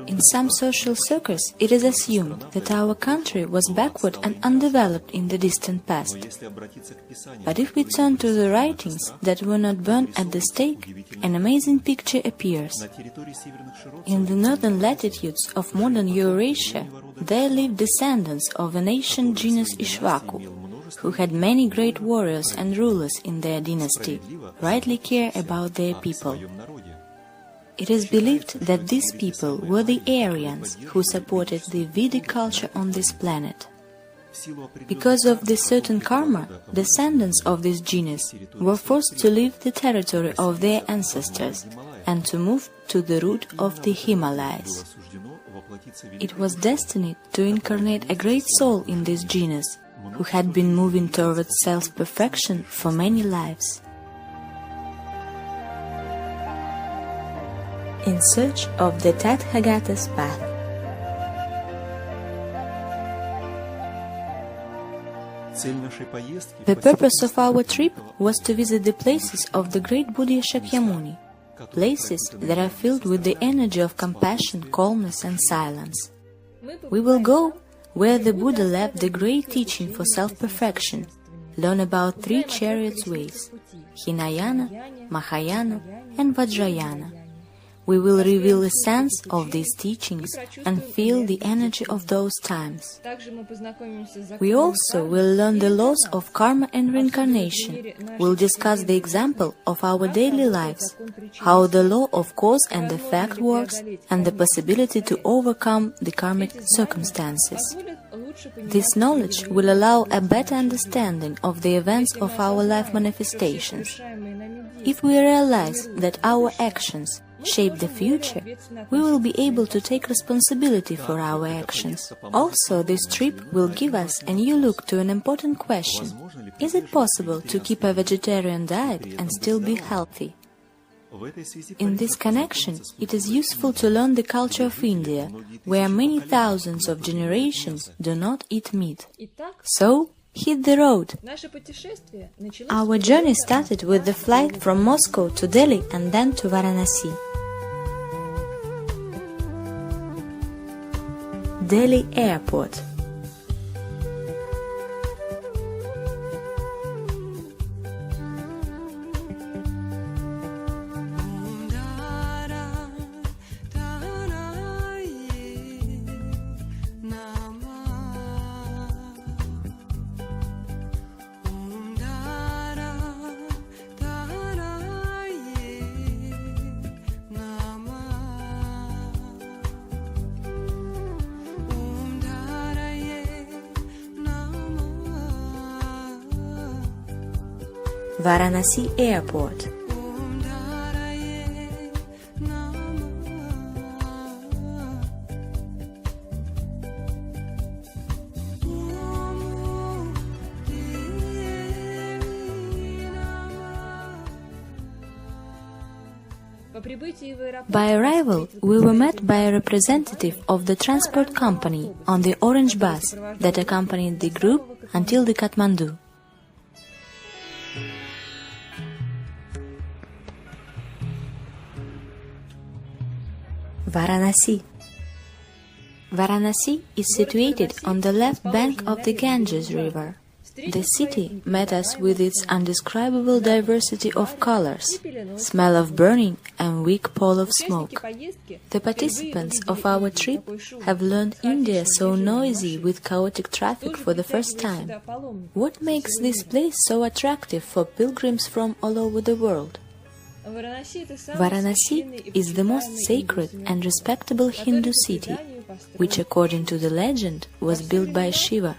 In some social circles, it is assumed that our country was backward and undeveloped in the distant past. But if we turn to the writings that were not burned at the stake, an amazing picture appears. In the northern latitudes of modern Eurasia, there lived descendants of an ancient genus Ishvaku, who had many great warriors and rulers in their dynasty, rightly care about their people. It is believed that these people were the Arians who supported the Vedic culture on this planet. Because of this certain karma, descendants of this genus were forced to leave the territory of their ancestors and to move to the root of the Himalayas. It was destined to incarnate a great soul in this genus, who had been moving towards self-perfection for many lives. In search of the Tathagata's path. The purpose of our trip was to visit the places of the great Buddha Shakyamuni, places that are filled with the energy of compassion, calmness and silence. We will go where the Buddha left the great teaching for self-perfection, learn about three chariots ways, Hinayana, Mahayana and Vajrayana. We will reveal the sense of these teachings and feel the energy of those times. We also will learn the laws of karma and reincarnation. We'll discuss the example of our daily lives, how the law of cause and effect works, and the possibility to overcome the karmic circumstances. This knowledge will allow a better understanding of the events of our life manifestations. If we realize that our actions shape the future, we will be able to take responsibility for our actions. Also, this trip will give us a new look to an important question. Is it possible to keep a vegetarian diet and still be healthy? In this connection, it is useful to learn the culture of India, where many thousands of generations do not eat meat. So, hit the road. Our journey started with the flight from Moscow to Delhi and then to Varanasi. Delhi Airport. Varanasi Airport. By arrival, we were met by a representative of the transport company on the orange bus that accompanied the group until the Kathmandu. Varanasi. Varanasi is situated on the left bank of the Ganges River. The city met us with its undescribable diversity of colors, smell of burning and weak pall of smoke. The participants of our trip have learned India so noisy with chaotic traffic for the first time. What makes this place so attractive for pilgrims from all over the world? Varanasi is the most sacred and respectable Hindu city, which, according to the legend, was built by Shiva.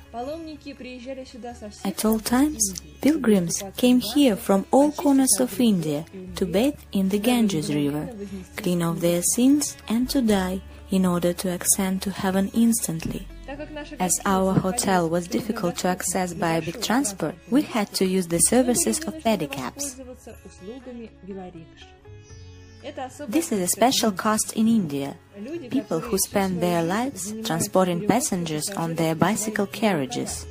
At all times, pilgrims came here from all corners of India to bathe in the Ganges River, clean off their sins and to die in order to ascend to heaven instantly. As our hotel was difficult to access by big transport, we had to use the services of pedicabs. This is a special caste in India, people who spend their lives transporting passengers on their bicycle carriages.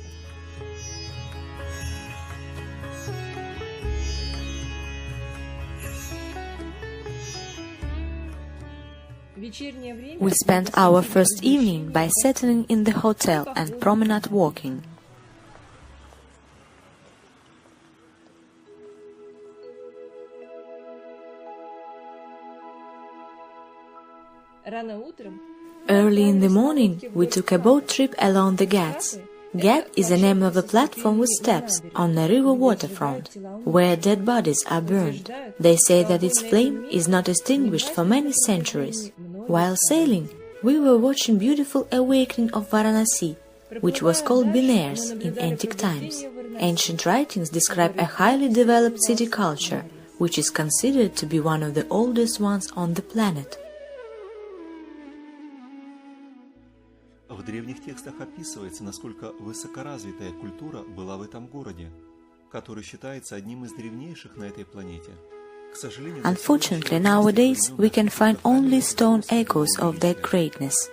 We spent our first evening by settling in the hotel and promenade walking. Early in the morning, we took a boat trip along the Ghats. Ghat is the name of a platform with steps on a river waterfront, where dead bodies are burned. They say that its flame is not extinguished for many centuries. While sailing, we were watching beautiful awakening of Varanasi, which was called Benares in antique times. Ancient writings describe a highly developed city culture, which is considered to be one of the oldest ones on the planet. В древних текстах описывается, насколько высокоразвитая культура была в этом городе, который считается одним из древнейших на этой планете. Unfortunately, nowadays we can find only stone echoes of their greatness.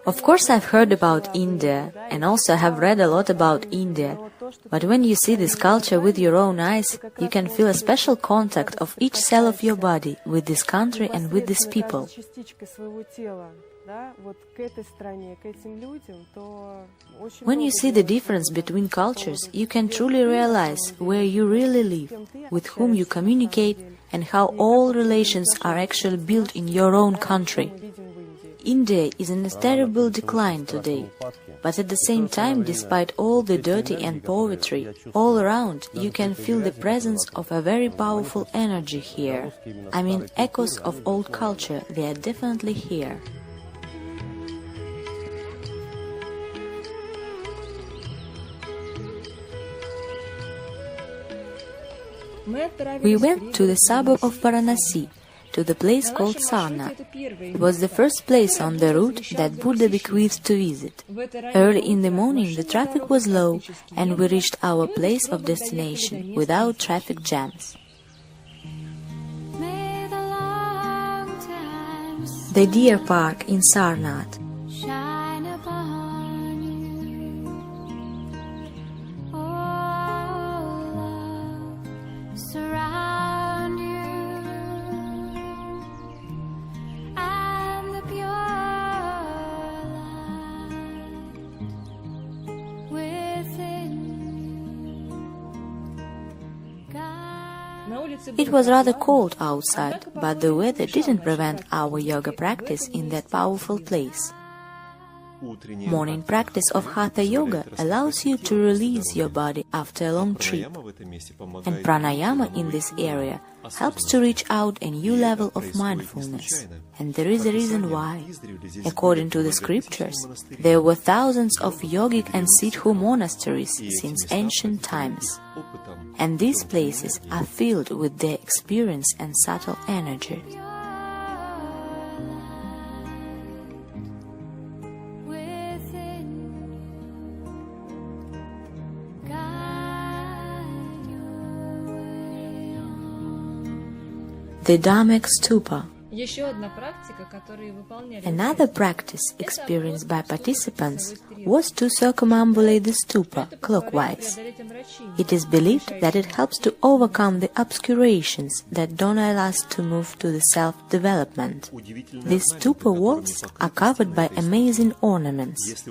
Of course, I've heard about India, and also have read a lot about India, but when you see this culture with your own eyes, you can feel a special contact of each cell of your body with this country and with these people. When you see the difference between cultures, you can truly realize where you really live, with whom you communicate, and how all relations are actually built in your own country. India is in a terrible decline today, but at the same time, despite all the dirty and poverty all around, you can feel the presence of a very powerful energy here. I mean, echoes of old culture, they are definitely here. We went to the suburb of Varanasi, to the place called Sarnath. It was the first place on the route that Buddha bequeathed to visit. Early in the morning the traffic was low, and we reached our place of destination without traffic jams. The deer park in Sarnath. It was rather cold outside, but the weather didn't prevent our yoga practice in that powerful place. Morning practice of Hatha Yoga allows you to release your body after a long trip, and pranayama in this area helps to reach out a new level of mindfulness. And there is a reason why. According to the scriptures, there were thousands of yogic and Sidhu monasteries since ancient times, and these places are filled with their experience and subtle energy. The Dhammak Stupa. Another practice experienced by participants was to circumambulate the stupa clockwise. It is believed that it helps to overcome the obscurations that don't allow us to move to the self-development. These stupa walls are covered by amazing ornaments.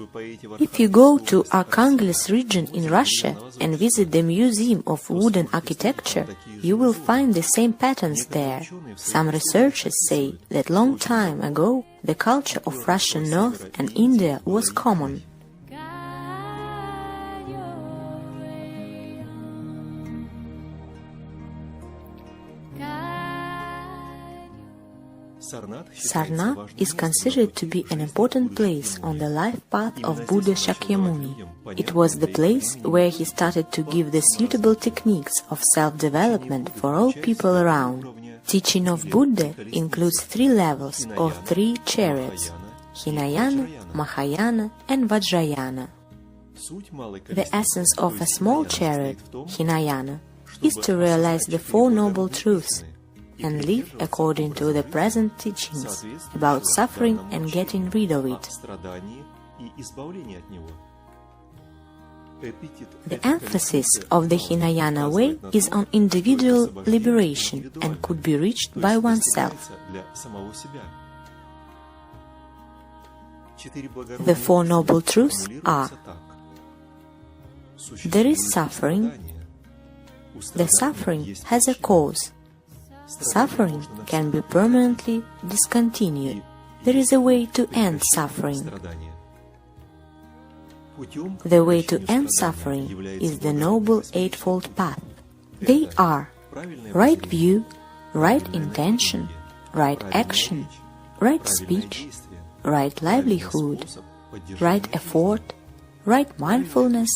If you go to Arkhangelsk region in Russia and visit the Museum of Wooden Architecture, you will find the same patterns there. Some researchers say that long time ago the culture of Russian North and India was common. Sarnath is considered to be an important place on the life path of Buddha Shakyamuni. It was the place where he started to give the suitable techniques of self-development for all people around. Teaching of Buddha includes 3 levels or 3 chariots: Hinayana, Mahayana and Vajrayana. The essence of a small chariot, Hinayana, is to realize the 4 noble truths and live according to the present teachings about suffering and getting rid of it. The emphasis of the Hinayana way is on individual liberation and could be reached by oneself. The Four Noble Truths are: there is suffering. The suffering has a cause. Suffering can be permanently discontinued. There is a way to end suffering. The way to end suffering is the Noble Eightfold Path. They are right view, right intention, right action, right speech, right livelihood, right effort, right mindfulness,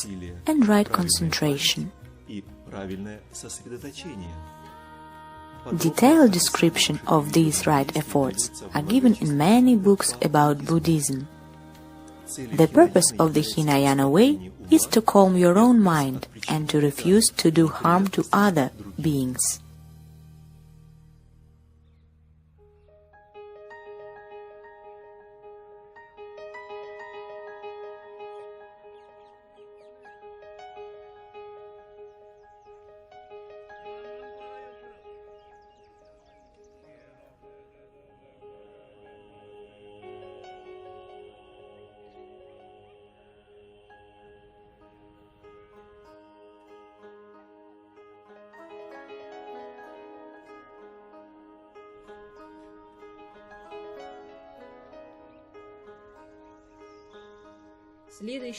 and right concentration. Detailed description of these right efforts are given in many books about Buddhism. The purpose of the Hinayana way is to calm your own mind and to refuse to do harm to other beings.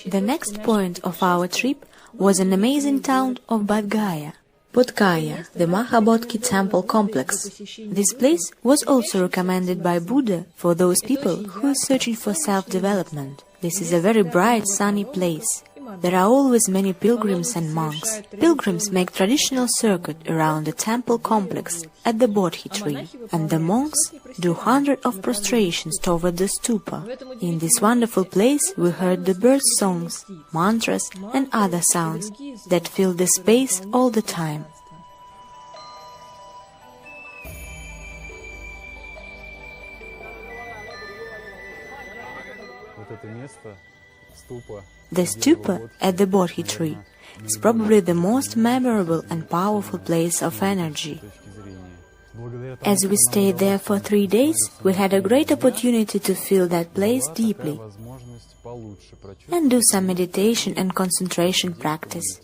The next point of our trip was an amazing town of Bodh Gaya. Bodh Gaya, the Mahabodhi temple complex. This place was also recommended by Buddha for those people who are searching for self-development. This is a very bright, sunny place. There are always many pilgrims and monks. Pilgrims make traditional circuit around the temple complex at the Bodhi tree, and the monks do hundreds of prostrations toward the stupa. In this wonderful place we heard the bird songs, mantras and other sounds that filled the space all the time. The stupa at the Bodhi tree is probably the most memorable and powerful place of energy. As we stayed there for 3 days, we had a great opportunity to feel that place deeply and do some meditation and concentration practice.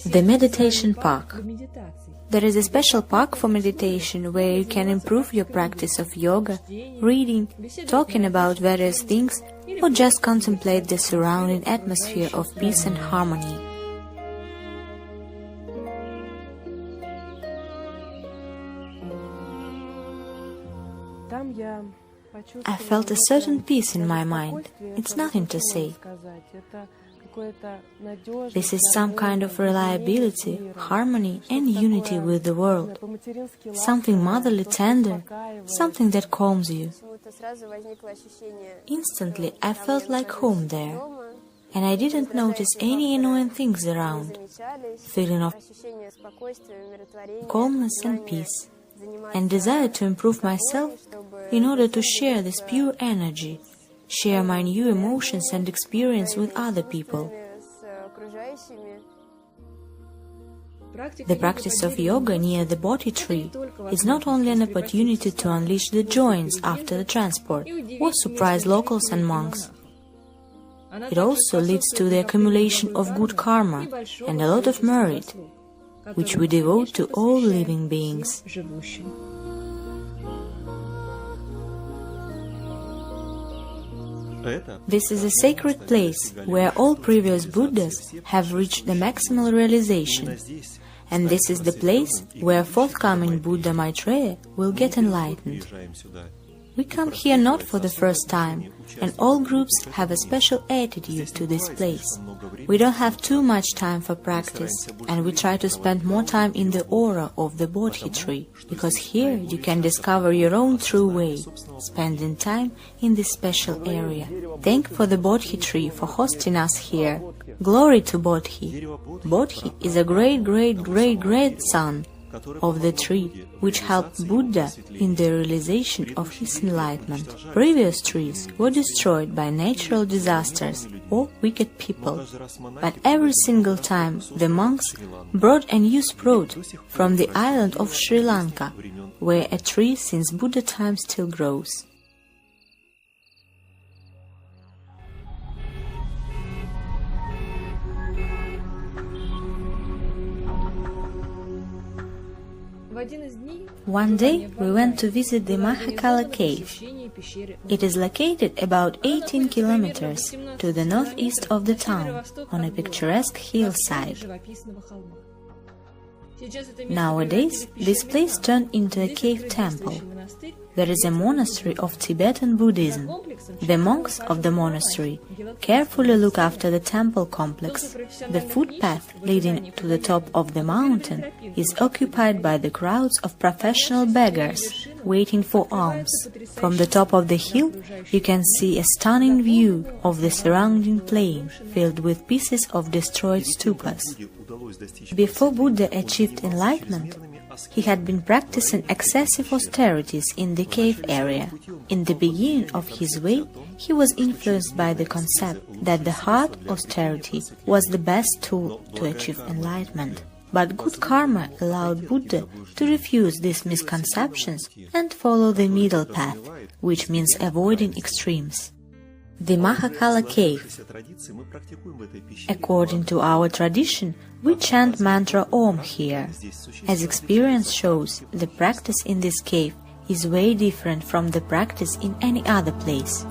The meditation park. There is a special park for meditation where you can improve your practice of yoga, reading, talking about various things, or just contemplate the surrounding atmosphere of peace and harmony. I felt a certain peace in my mind. It's nothing to say. This is some kind of reliability, harmony and unity with the world. Something motherly tender, something that calms you. Instantly I felt like home there, and I didn't notice any annoying things around. Feeling of calmness and peace, and desire to improve myself in order to share this pure energy, share my new emotions and experience with other people. The practice of yoga near the Bodhi tree is not only an opportunity to unleash the joints after the transport or surprise locals and monks. It also leads to the accumulation of good karma and a lot of merit, which we devote to all living beings. This is a sacred place where all previous Buddhas have reached the maximal realization, and this is the place where forthcoming Buddha Maitreya will get enlightened. We come here not for the first time, and all groups have a special attitude to this place. We don't have too much time for practice, and we try to spend more time in the aura of the Bodhi tree, because here you can discover your own true way, spending time in this special area. Thank for the Bodhi tree for hosting us here. Glory to Bodhi! Bodhi is a great son of the tree, which helped Buddha in the realization of his enlightenment. Previous trees were destroyed by natural disasters or wicked people, but every single time the monks brought a new sprout from the island of Sri Lanka, where a tree since Buddha time still grows. One day we went to visit the Mahakala cave. It is located about 18 kilometers to the northeast of the town, on a picturesque hillside. Nowadays, this place turned into a cave temple. There is a monastery of Tibetan Buddhism. The monks of the monastery carefully look after the temple complex. The footpath leading to the top of the mountain is occupied by the crowds of professional beggars waiting for alms. From the top of the hill, you can see a stunning view of the surrounding plain filled with pieces of destroyed stupas. Before Buddha achieved enlightenment, he had been practicing excessive austerities in the cave area. In the beginning of his way, he was influenced by the concept that the hard austerity was the best tool to achieve enlightenment. But good karma allowed Buddha to refuse these misconceptions and follow the middle path, which means avoiding extremes. The Mahakala cave. According to our tradition, we chant mantra Om here. As experience shows, the practice in this cave is way different from the practice in any other place.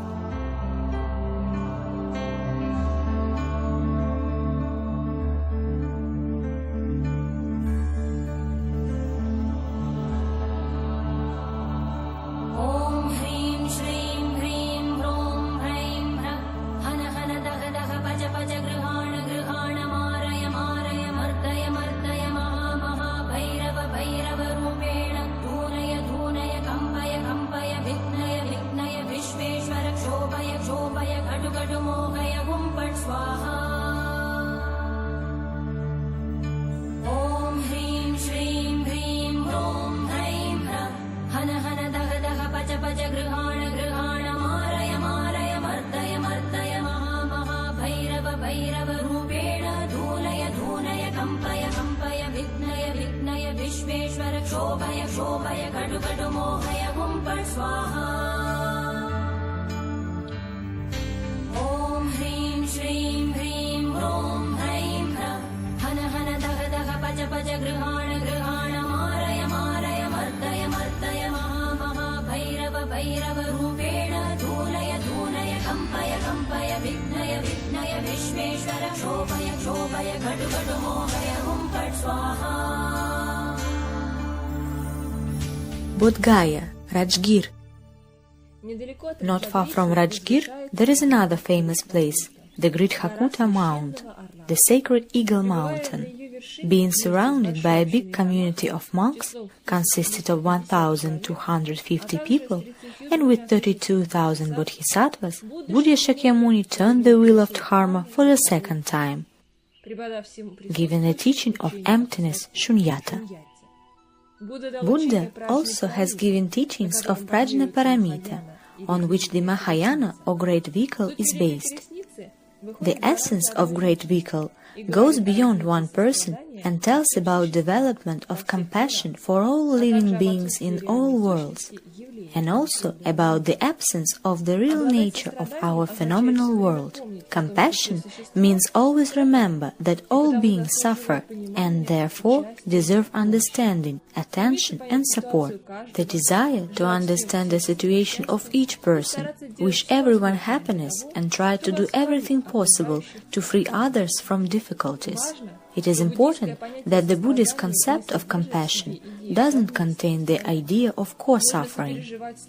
Bodh Gaya, Rajgir. Not far from Rajgir, there is another famous place, the Great Hakuta Mount, the sacred Eagle Mountain. Being surrounded by a big community of monks, consisted of 1,250 people, and with 32,000 bodhisattvas, Buddha Shakyamuni turned the wheel of dharma for the second time, giving the teaching of emptiness, shunyata. Buddha also has given teachings of Prajna Paramita, on which the Mahayana or Great Vehicle is based. The essence of Great Vehicle goes beyond one person and tells about development of compassion for all living beings in all worlds, and also about the absence of the real nature of our phenomenal world. Compassion means always remember that all beings suffer and therefore deserve understanding, attention and support. The desire to understand the situation of each person, wish everyone happiness and try to do everything possible to free others from difficulties. It is important that the Buddhist concept of compassion doesn't contain the idea of co-suffering.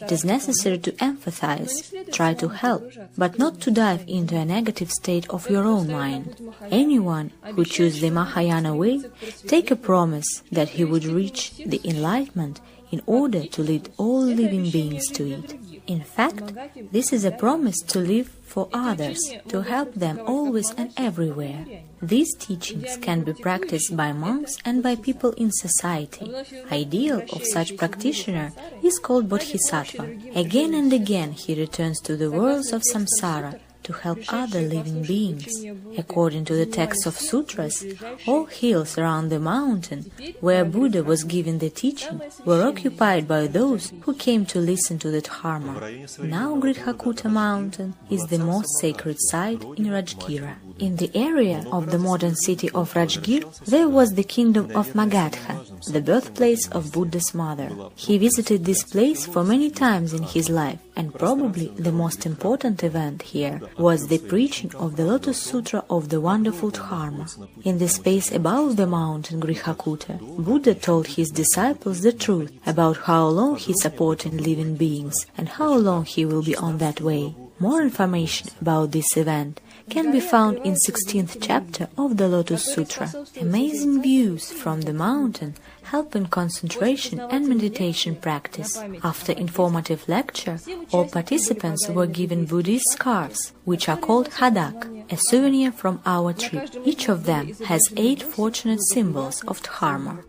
It is necessary to empathize, try to help, but not to dive into a negative state of your own mind. Anyone who chooses the Mahayana way take a promise that he would reach the enlightenment in order to lead all living beings to it. In fact, this is a promise to live for others, to help them always and everywhere. These teachings can be practiced by monks and by people in society. Ideal of such practitioner is called Bodhisattva. Again and again he returns to the worlds of samsara to help other living beings. According to the texts of sutras, all hills around the mountain where Buddha was giving the teaching were occupied by those who came to listen to the Dharma. Now Grithakutta mountain is the most sacred site in Rajgira. In the area of the modern city of Rajgir, there was the kingdom of Magadha, the birthplace of Buddha's mother. He visited this place for many times in his life, and probably the most important event here was the preaching of the Lotus Sutra of the wonderful Dharma. In the space above the mountain Grithakutta, Buddha told his disciples the truth about how long he supported living beings and how long he will be on that way. More information about this event can be found in 16th chapter of the Lotus Sutra. Amazing views from the mountain help in concentration and meditation practice. After informative lecture, all participants were given Buddhist scarves, which are called hadak, a souvenir from our trip. Each of them has 8 fortunate symbols of Dharma.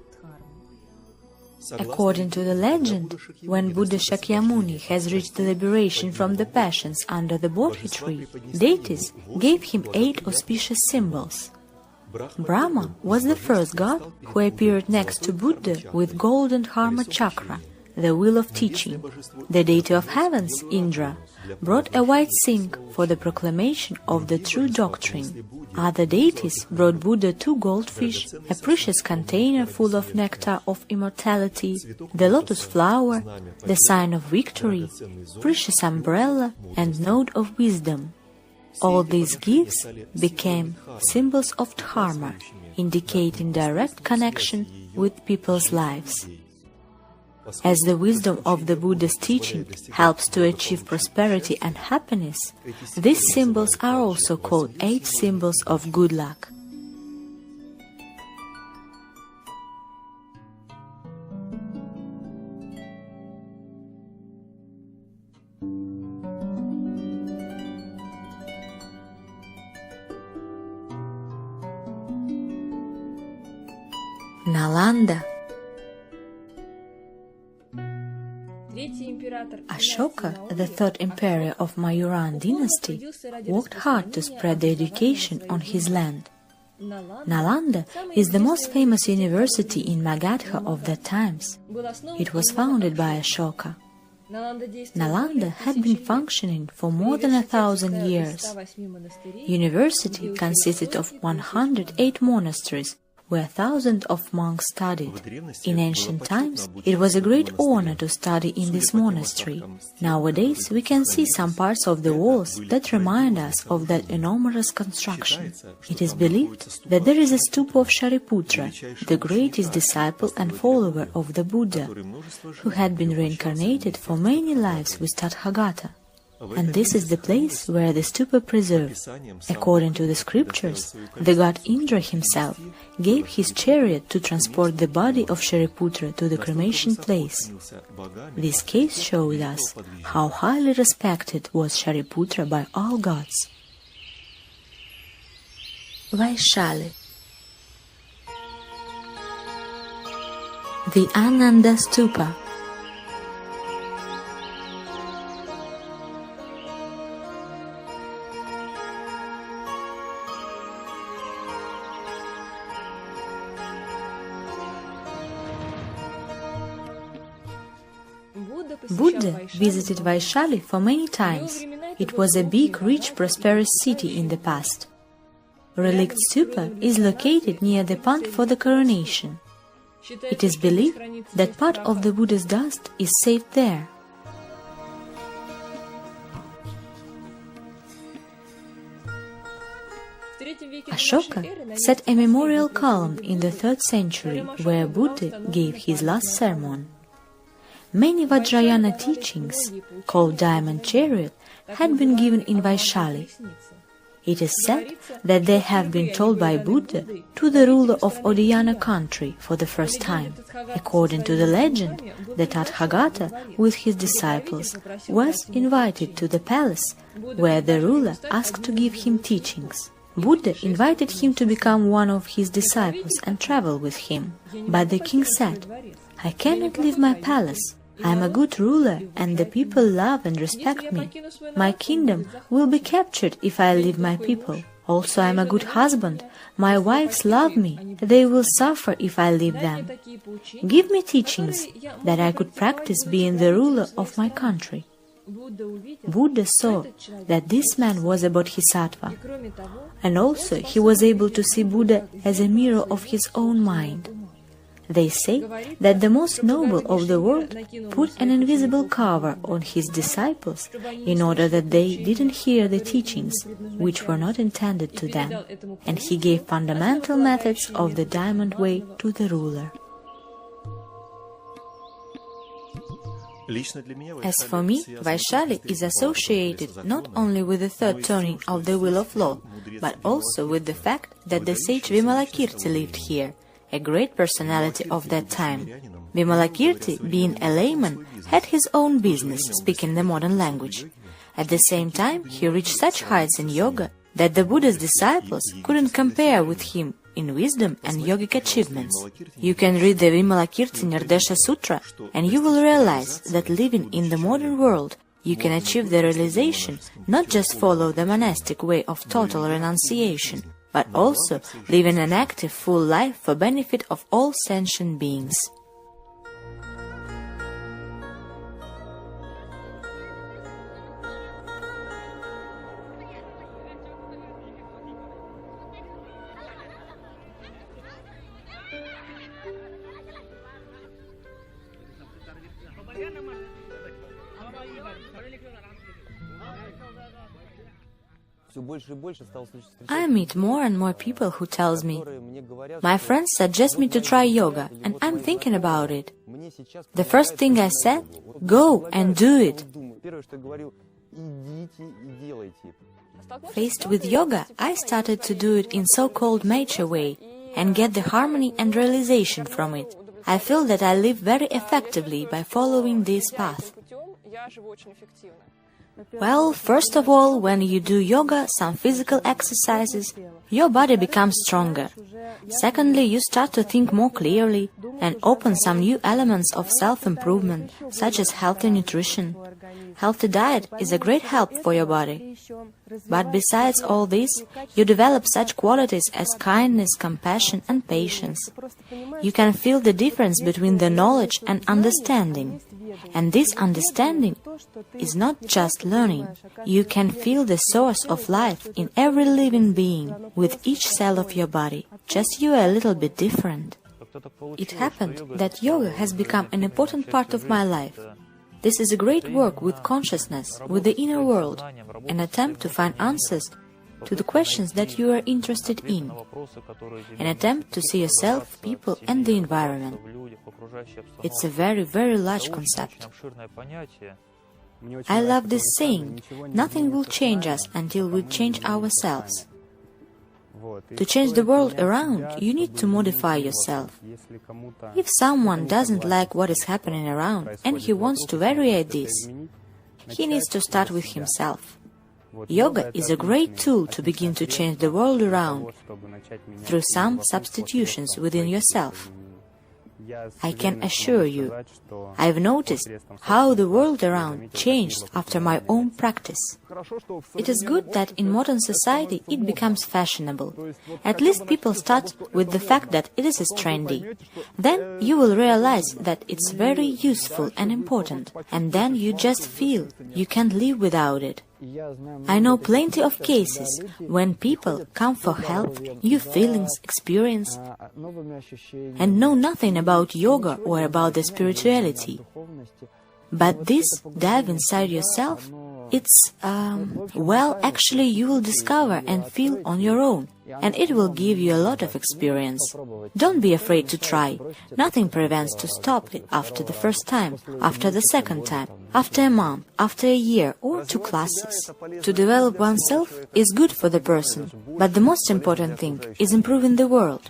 According to the legend, when Buddha Shakyamuni has reached the liberation from the passions under the Bodhi tree, deities gave him 8 auspicious symbols. Brahma was the first god who appeared next to Buddha with golden Dharma chakra, the wheel of teaching. The deity of heavens, Indra, brought a white sink for the proclamation of the true doctrine. Other deities brought Buddha 2 goldfish, a precious container full of nectar of immortality, the lotus flower, the sign of victory, precious umbrella, and node of wisdom. All these gifts became symbols of Dharma, indicating direct connection with people's lives. As the wisdom of the Buddha's teaching helps to achieve prosperity and happiness, these symbols are also called 8 symbols of good luck. Nalanda. Ashoka, the 3rd emperor of Mayuran dynasty, worked hard to spread the education on his land. Nalanda is the most famous university in Magadha of that times. It was founded by Ashoka. Nalanda had been functioning for more than 1,000 years. University consisted of 108 monasteries, where thousands of monks studied. In ancient times, it was a great honor to study in this monastery. Nowadays, we can see some parts of the walls that remind us of that enormous construction. It is believed that there is a stupa of Shariputra, the greatest disciple and follower of the Buddha, who had been reincarnated for many lives with Tathagata. And this is the place where the stupa preserved. According to the scriptures, the god Indra himself gave his chariot to transport the body of Shariputra to the cremation place. This case shows us how highly respected was Shariputra by all gods. Vaishali. The Ananda Stupa. Buddha visited Vaishali for many times. It was a big, rich, prosperous city in the past. Relict Stupa is located near the pond for the coronation. It is believed that part of the Buddha's dust is saved there. Ashoka set a memorial column in the 3rd century where Buddha gave his last sermon. Many Vajrayana teachings, called Diamond Chariot, had been given in Vaishali. It is said that they have been told by Buddha to the ruler of Odiyana country for the first time. According to the legend, the Tathagata with his disciples was invited to the palace where the ruler asked to give him teachings. Buddha invited him to become one of his disciples and travel with him. But the king said, "I cannot leave my palace. I am a good ruler and the people love and respect me. My kingdom will be captured if I leave my people. Also, I am a good husband. My wives love me. They will suffer if I leave them. Give me teachings that I could practice being the ruler of my country. Buddha saw that this man was a bodhisattva, and also he was able to see Buddha as a mirror of his own mind. They say that the most noble of the world put an invisible cover on his disciples in order that they didn't hear the teachings which were not intended to them, and he gave fundamental methods of the diamond way to the ruler. As for me, Vaishali is associated not only with the third turning of the wheel of law, but also with the fact that the sage Vimalakirti lived here, a great personality of that time. Vimalakirti, being a layman, had his own business, speaking the modern language. At the same time, he reached such heights in yoga that the Buddha's disciples couldn't compare with him in wisdom and yogic achievements. You can read the Vimalakirti Nirdesha Sutra and you will realize that living in the modern world, you can achieve the realization, not just follow the monastic way of total renunciation, but also living an active, full life for benefit of all sentient beings. I meet more and more people who tells me, my friends suggest me to try yoga, and I'm thinking about it. The first thing I said, go and do it. Faced with yoga, I started to do it in so-called mature way and get the harmony and realization from it. I feel that I live very effectively by following this path. Well, first of all, when you do yoga, some physical exercises, your body becomes stronger. Secondly, you start to think more clearly and open some new elements of self-improvement, such as healthy nutrition. Healthy diet is a great help for your body. But besides all this, you develop such qualities as kindness, compassion and patience. You can feel the difference between the knowledge and understanding. And this understanding is not just learning. You can feel the source of life in every living being, with each cell of your body, just you a little bit different. It happened that yoga has become an important part of my life. This is a great work with consciousness, with the inner world, an attempt to find answers to the questions that you are interested in, an attempt to see yourself, people and the environment. It's a very, very large concept. I love this saying, nothing will change us until we change ourselves. To change the world around, you need to modify yourself. If someone doesn't like what is happening around and he wants to vary this, he needs to start with himself. Yoga is a great tool to begin to change the world around through some substitutions within yourself. I can assure you, I've noticed how the world around changed after my own practice. It is good that in modern society it becomes fashionable. At least people start with the fact that it is trendy. Then you will realize that it's very useful and important, and then you just feel you can't live without it. I know plenty of cases when people come for help, new feelings, experience, and know nothing about yoga or about the spirituality. But this dive inside yourself, it's, well, actually you will discover and feel on your own, and it will give you a lot of experience. Don't be afraid to try. Nothing prevents to stop it after the first time, after the second time, after a month, after a year, or 2 classes. To develop oneself is good for the person, but the most important thing is improving the world.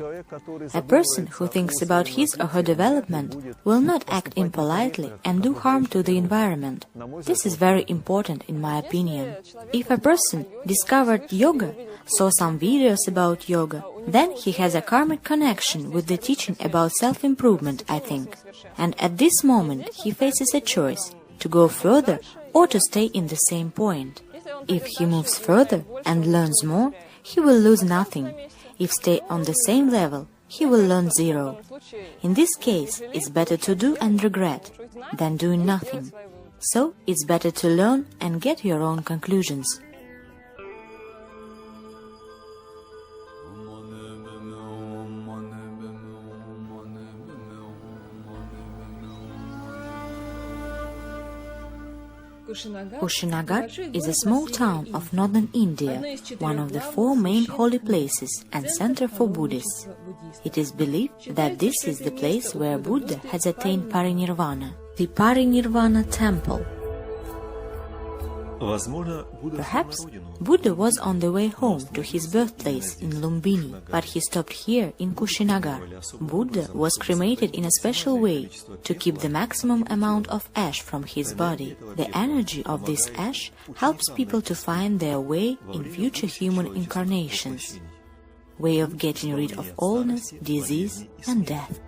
A person who thinks about his or her development will not act impolitely and do harm to the environment. This is very important in my opinion. If a person discovered yoga, saw some videos talks about yoga, then he has a karmic connection with the teaching about self-improvement, I think. And at this moment he faces a choice, to go further or to stay in the same point. If he moves further and learns more, he will lose nothing. If stay on the same level, he will learn zero. In this case, it's better to do and regret than doing nothing. So, it's better to learn and get your own conclusions. Kushinagar is a small town of northern India, one of the 4 main holy places and center for Buddhists. It is believed that this is the place where Buddha has attained parinirvana, the Parinirvana temple. Perhaps Buddha was on the way home to his birthplace in Lumbini, but he stopped here in Kushinagar. Buddha was cremated in a special way to keep the maximum amount of ash from his body. The energy of this ash helps people to find their way in future human incarnations, way of getting rid of oldness, disease and death.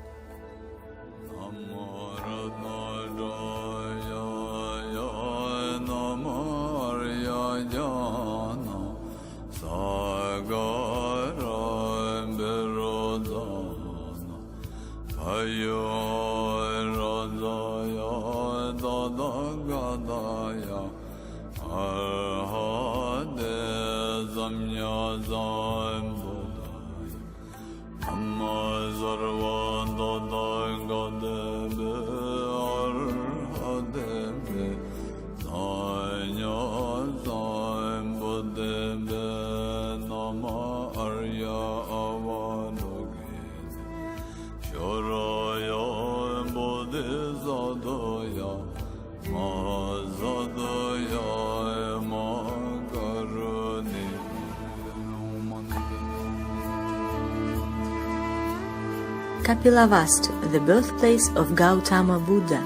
Kapilavastu, the birthplace of Gautama Buddha.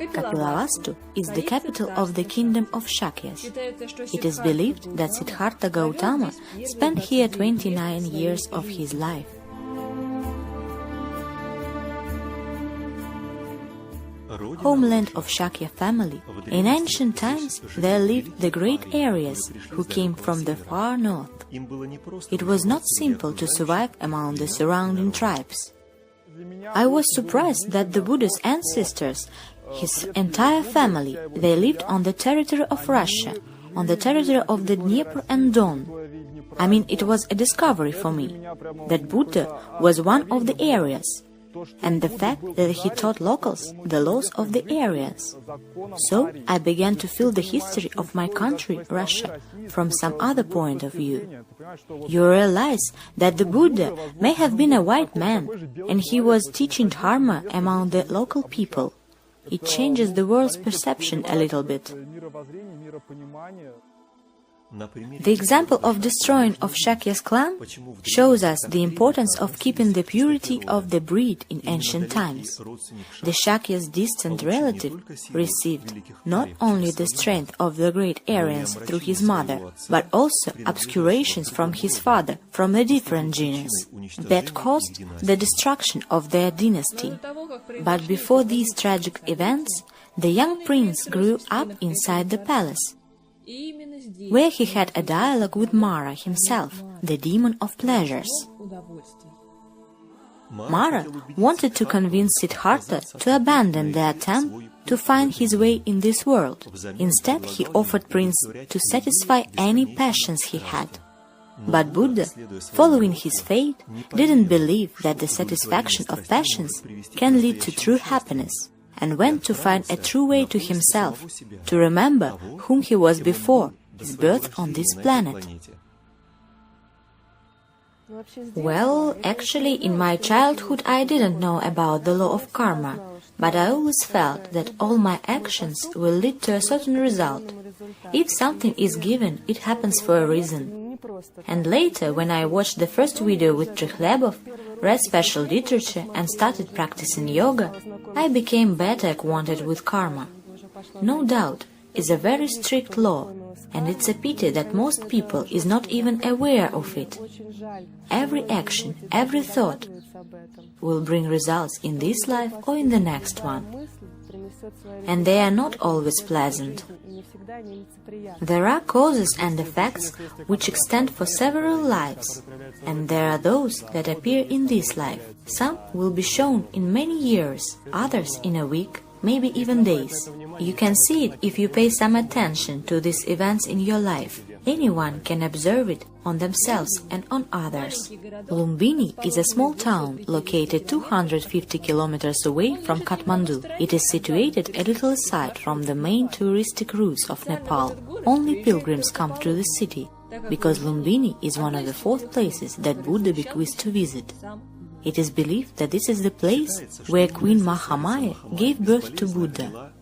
Kapilavastu is the capital of the kingdom of Shakyas. It is believed that Siddhartha Gautama spent here 29 years of his life. Homeland of Shakya family, in ancient times there lived the great Arians who came from the far north. It was not simple to survive among the surrounding tribes. I was surprised that the Buddha's ancestors, his entire family, they lived on the territory of Russia, on the territory of the Dnieper and Don. I mean, it was a discovery for me that Buddha was one of the Arians, and the fact that he taught locals the laws of the Arians. So I began to feel the history of my country, Russia, from some other point of view. You realize that the Buddha may have been a white man, and he was teaching dharma among the local people. It changes the world's perception a little bit. The example of destroying of Shakya's clan shows us the importance of keeping the purity of the breed in ancient times. The Shakya's distant relative received not only the strength of the great Arians through his mother, but also obscurations from his father from a different genus that caused the destruction of their dynasty. But before these tragic events, the young prince grew up inside the palace, where he had a dialogue with Mara himself, the demon of pleasures. Mara wanted to convince Siddhartha to abandon the attempt to find his way in this world. Instead, he offered Prince to satisfy any passions he had. But Buddha, following his fate, didn't believe that the satisfaction of passions can lead to true happiness, and went to find a true way to himself, to remember whom he was before his birth on this planet. Well, actually, in my childhood I didn't know about the law of karma. But I always felt that all my actions will lead to a certain result. If something is given, it happens for a reason. And later, when I watched the first video with Trikhlebov, read special literature and started practicing yoga, I became better acquainted with karma. No doubt, it's a very strict law, and it's a pity that most people is not even aware of it. Every action, every thought will bring results in this life or in the next one. And they are not always pleasant. There are causes and effects which extend for several lives, and there are those that appear in this life. Some will be shown in many years, others in a week, maybe even days. You can see it if you pay some attention to these events in your life. Anyone can observe it on themselves and on others. Lumbini is a small town located 250 kilometers away from Kathmandu. It is situated a little aside from the main touristic routes of Nepal. Only pilgrims come to the city, because Lumbini is one of the 4 places that Buddha bequeathed to visit. It is believed that this is the place where Queen Mahamaya gave birth to Buddha.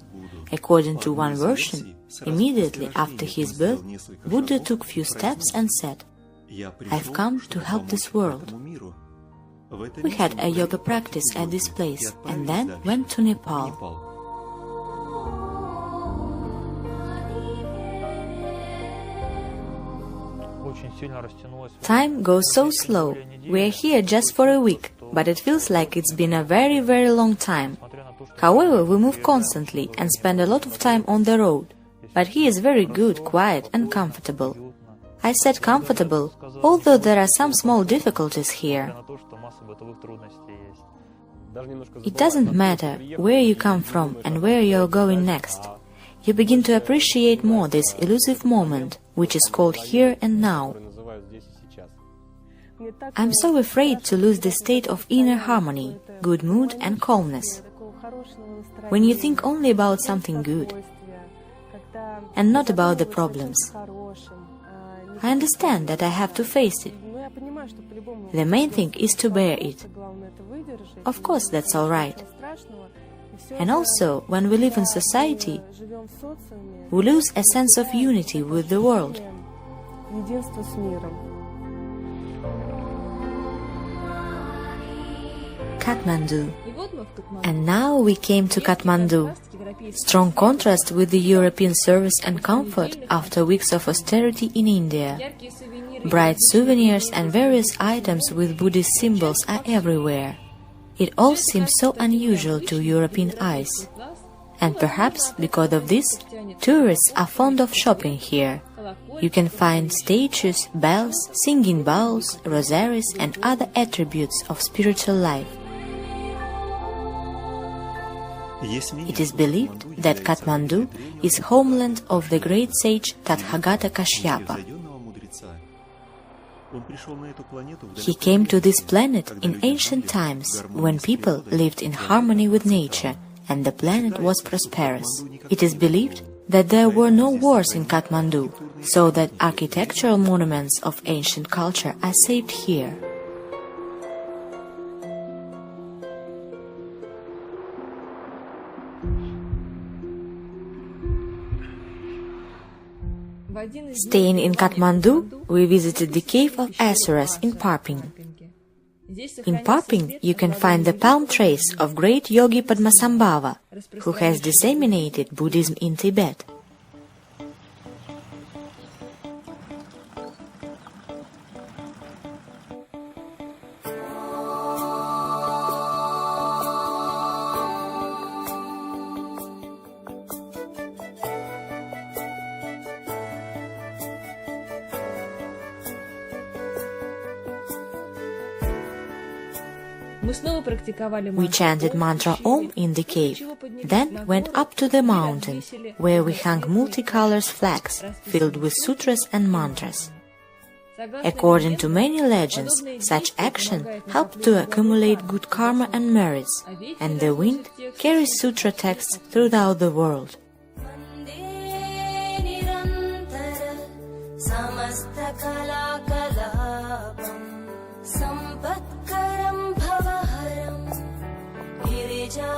According to one version, immediately after his birth, Buddha took few steps and said, "I've come to help this world." We had a yoga practice at this place and then went to Nepal. Time goes so slow. We are here just for a week, but it feels like it's been a very, very long time. However, we move constantly and spend a lot of time on the road. But he is very good, quiet and comfortable. I said comfortable, although there are some small difficulties here. It doesn't matter where you come from and where you are going next. You begin to appreciate more this elusive moment, which is called here and now. I'm so afraid to lose the state of inner harmony, good mood and calmness. When you think only about something good, and not about the problems. I understand that I have to face it. The main thing is to bear it. Of course, that's all right. And also, when we live in society, we lose a sense of unity with the world. Kathmandu. And now we came to Kathmandu. Strong contrast with the European service and comfort after weeks of austerity in India. Bright souvenirs and various items with Buddhist symbols are everywhere. It all seems so unusual to European eyes. And perhaps because of this, tourists are fond of shopping here. You can find statues, bells, singing bowls, rosaries and other attributes of spiritual life. It is believed that Kathmandu is homeland of the great sage Tathagata Kashyapa. He came to this planet in ancient times, when people lived in harmony with nature and the planet was prosperous. It is believed that there were no wars in Kathmandu, so that architectural monuments of ancient culture are saved here. Staying in Kathmandu, we visited the cave of Asuras in Parping. In Parping, you can find the palm trace of great yogi Padmasambhava, who has disseminated Buddhism in Tibet. We chanted mantra Om in the cave, then went up to the mountain, where we hung multicolored flags filled with sutras and mantras. According to many legends, such action helped to accumulate good karma and merits, and the wind carries sutra texts throughout the world. Sampatkaram bhavaharam Girija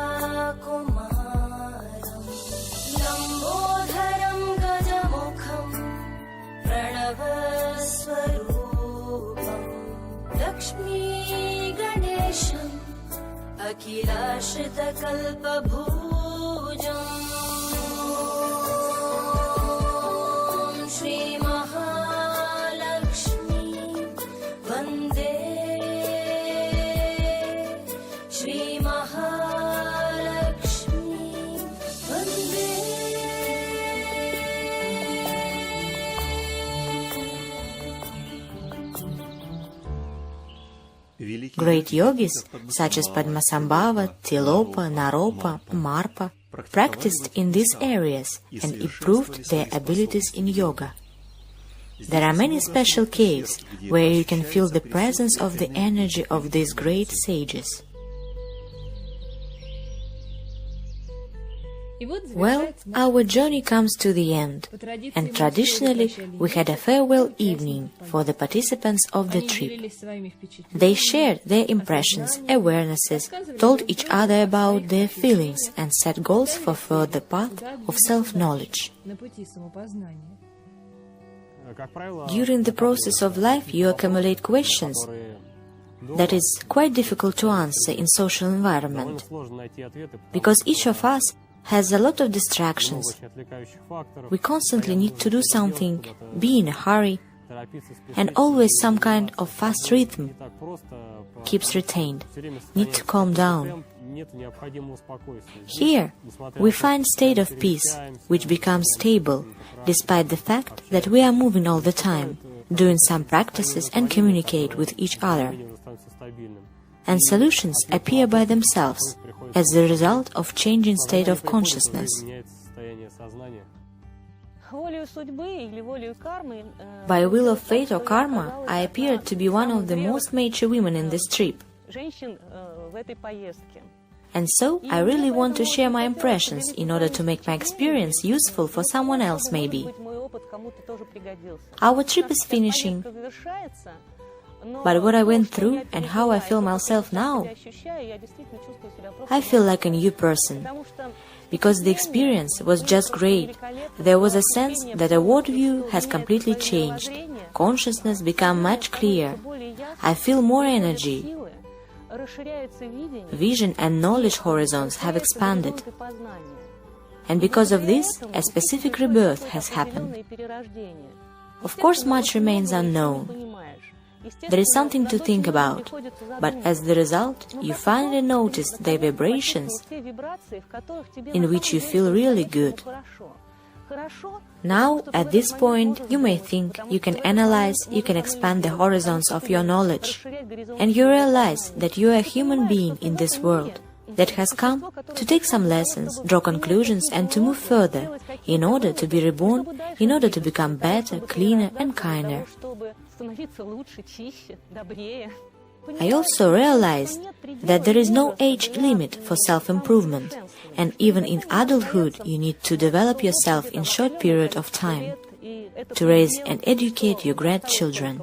Great yogis, such as Padmasambhava, Tilopa, Naropa, Marpa, practiced in these areas and improved their abilities in yoga. There are many special caves where you can feel the presence of the energy of these great sages. Well, our journey comes to the end, and traditionally we had a farewell evening for the participants of the trip. They shared their impressions, awarenesses, told each other about their feelings and set goals for further path of self-knowledge. During the process of life you accumulate questions that is quite difficult to answer in social environment, because each of us has a lot of distractions. We constantly need to do something, be in a hurry, and always some kind of fast rhythm keeps retained. Need to calm down. Here we find state of peace, which becomes stable, despite the fact that we are moving all the time, doing some practices and communicate with each other. And solutions appear by themselves, as the result of changing state of consciousness. By will of fate or karma, I appeared to be one of the most mature women in this trip. And so, I really want to share my impressions in order to make my experience useful for someone else maybe. Our trip is finishing, but what I went through and how I feel myself now, I feel like a new person, because the experience was just great. There was a sense that a worldview has completely changed, consciousness became much clearer, I feel more energy, vision and knowledge horizons have expanded, and because of this, a specific rebirth has happened. Of course, much remains unknown. There is something to think about, but as the result, you finally notice the vibrations in which you feel really good. Now, at this point, you may think, you can analyze, you can expand the horizons of your knowledge, and you realize that you are a human being in this world that has come to take some lessons, draw conclusions and to move further, in order to be reborn, in order to become better, cleaner and kinder. I also realized that there is no age limit for self-improvement, and even in adulthood you need to develop yourself in short period of time, to raise and educate your grandchildren.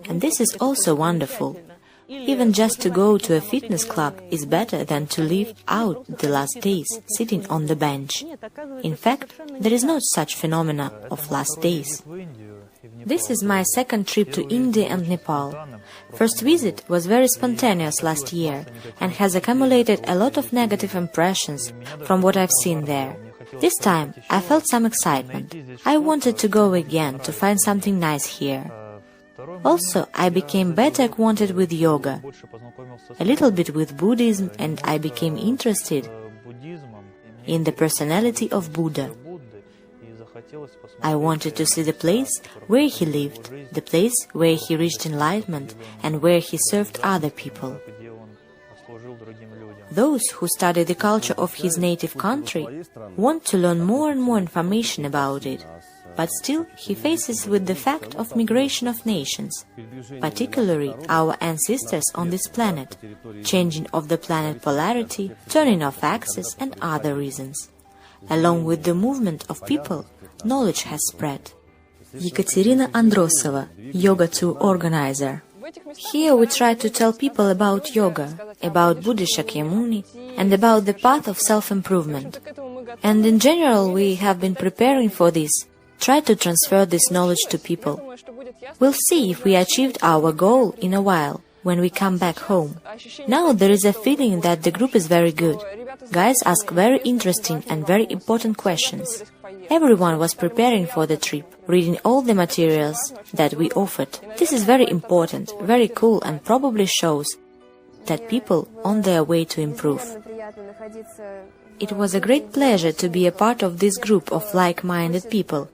And this is also wonderful. Even just to go to a fitness club is better than to live out the last days sitting on the bench. In fact, there is no such phenomena of last days. This is my second trip to India and Nepal. First visit was very spontaneous last year and has accumulated a lot of negative impressions from what I've seen there. This time I felt some excitement. I wanted to go again to find something nice here. Also, I became better acquainted with yoga, a little bit with Buddhism, and I became interested in the personality of Buddha. I wanted to see the place where he lived, the place where he reached enlightenment and where he served other people. Those who study the culture of his native country want to learn more and more information about it, but still he faces with the fact of migration of nations, particularly our ancestors on this planet, changing of the planet polarity, turning of axis and other reasons. Along with the movement of people, knowledge has spread. Ekaterina Androsova, Yoga Tour organizer. Here we try to tell people about yoga, about Buddha Shakyamuni, and about the path of self-improvement. And in general we have been preparing for this, try to transfer this knowledge to people. We'll see if we achieved our goal in a while, when we come back home. Now there is a feeling that the group is very good. Guys ask very interesting and very important questions. Everyone was preparing for the trip, reading all the materials that we offered. This is very important, very cool, and probably shows that people on their way to improve. It was a great pleasure to be a part of this group of like-minded people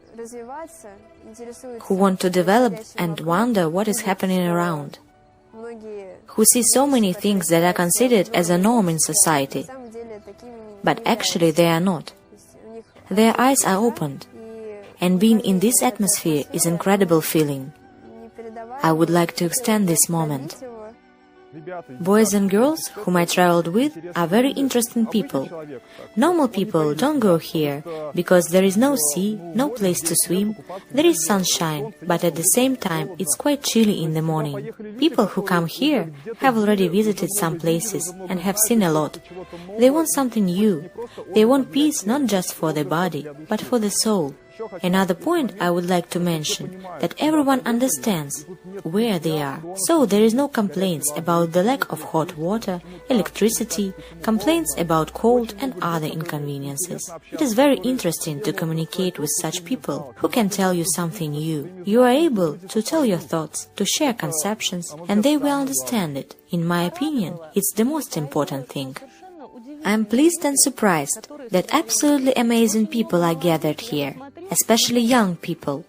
who want to develop and wonder what is happening around, who see so many things that are considered as a norm in society, but actually they are not. Their eyes are opened, and being in this atmosphere is an incredible feeling. I would like to extend this moment. Boys and girls whom I traveled with are very interesting people. Normal people don't go here, because there is no sea, no place to swim, there is sunshine, but at the same time it's quite chilly in the morning. People who come here have already visited some places and have seen a lot. They want something new. They want peace not just for the body, but for the soul. Another point I would like to mention, that everyone understands where they are. So there is no complaints about the lack of hot water, electricity, complaints about cold and other inconveniences. It is very interesting to communicate with such people who can tell you something new. You are able to tell your thoughts, to share conceptions, and they will understand it. In my opinion, it's the most important thing. I am pleased and surprised that absolutely amazing people are gathered here, especially young people.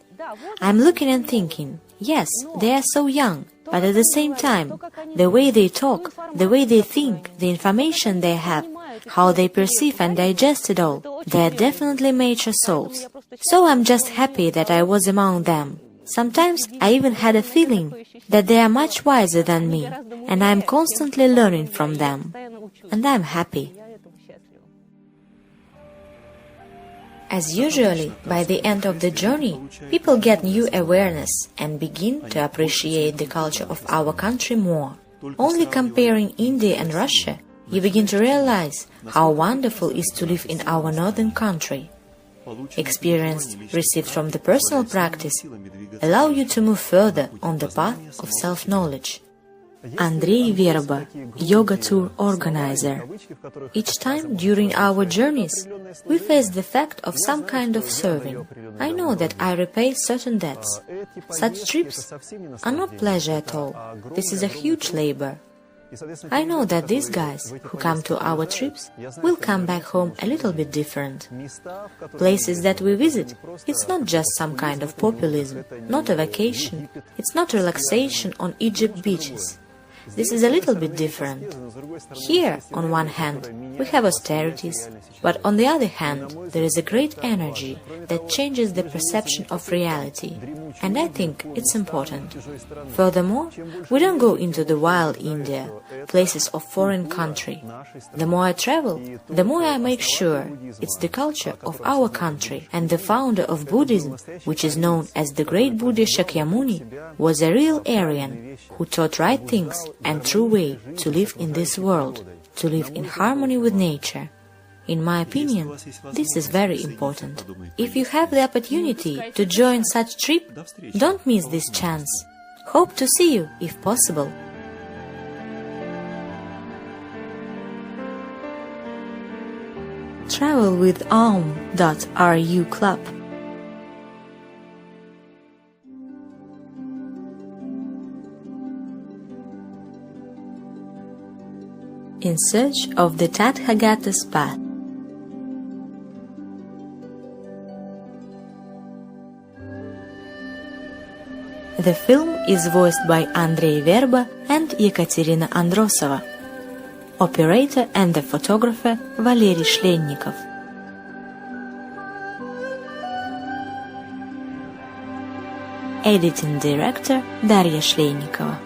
I am looking and thinking, yes, they are so young, but at the same time, the way they talk, the way they think, the information they have, how they perceive and digest it all, they are definitely mature souls. So I'm just happy that I was among them. Sometimes I even had a feeling that they are much wiser than me, and I am constantly learning from them. And I am happy. As usually, by the end of the journey, people get new awareness and begin to appreciate the culture of our country more. Only comparing India and Russia, you begin to realize how wonderful it is to live in our northern country. Experience received from the personal practice allow you to move further on the path of self-knowledge. Andrey, Verba, yoga tour organizer. Each time during our journeys, we face the fact of some kind of serving. I know that I repay certain debts. Such trips are not pleasure at all. This is a huge labor. I know that these guys who come to our trips will come back home a little bit different. Places that we visit, it's not just some kind of populism, not a vacation, it's not relaxation on Egypt beaches. This is a little bit different. Here, on one hand, we have austerities, but on the other hand, there is a great energy that changes the perception of reality, and I think it's important. Furthermore, we don't go into the wild India, places of foreign country. The more I travel, the more I make sure it's the culture of our country, and the founder of Buddhism, which is known as the great Buddha Shakyamuni, was a real Aryan who taught right things and true way to live in this world, to live in harmony with nature. In my opinion, this is very important. If you have the opportunity to join such trip, don't miss this chance. Hope to see you, if possible. Travel with Alm.ru Club. In search of the Tathagata's path. The film is voiced by Andrey Verba and Ekaterina Androsova. Operator and the photographer Валерий Шленников. Editing director Дарья Шленникова.